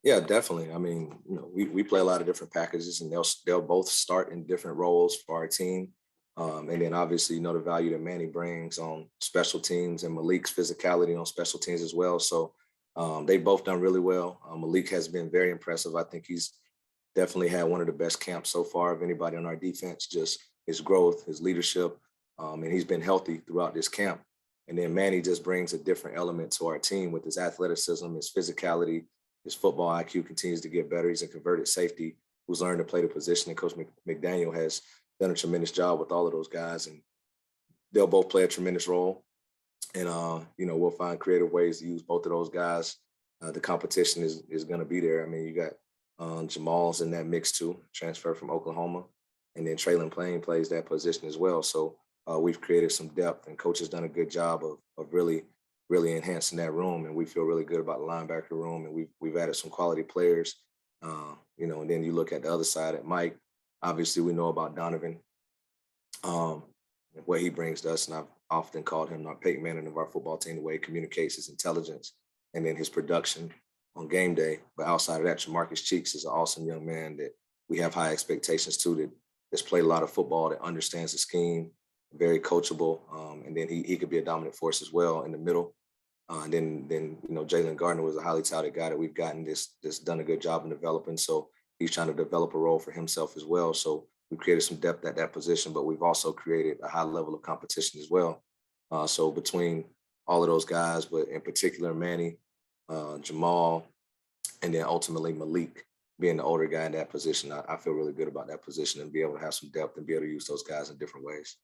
Yeah, definitely. I mean, we play a lot of different packages, and they'll both start in different roles for our team. And then obviously, the value that Manny brings on special teams and Malik's physicality on special teams as well. So they've both done really well. Malik has been very impressive. I think he's definitely had one of the best camps so far of anybody on our defense. Just his growth, his leadership, and he's been healthy throughout this camp. And then Manny just brings a different element to our team with his athleticism, his physicality. His football IQ continues to get better. He's a converted safety who's learned to play the position, and Coach McDaniel has done a tremendous job with all of those guys, and they'll both play a tremendous role. And we'll find creative ways to use both of those guys. The competition is going to be there. I mean, you got Jamal's in that mix too, transfer from Oklahoma, and then Traylon Payne plays that position as well. So we've created some depth, and Coach has done a good job of really enhancing that room, and we feel really good about the linebacker room, and we've added some quality players. And then you look at the other side at Mike. Obviously, we know about Donovan, and what he brings to us, and I've often called him our Peyton Manning of our football team, the way he communicates, his intelligence, and then his production on game day. But outside of that, Jamarcus Cheeks is an awesome young man that we have high expectations to, that's played a lot of football, that understands the scheme, very coachable, and then he could be a dominant force as well in the middle. And then Jalen Gardner was a highly touted guy that we've gotten this done a good job in developing. So he's trying to develop a role for himself as well. So we created some depth at that position, but we've also created a high level of competition as well. So between all of those guys, but in particular Manny, Jamal, and then ultimately Malik being the older guy in that position, I feel really good about that position and be able to have some depth and be able to use those guys in different ways.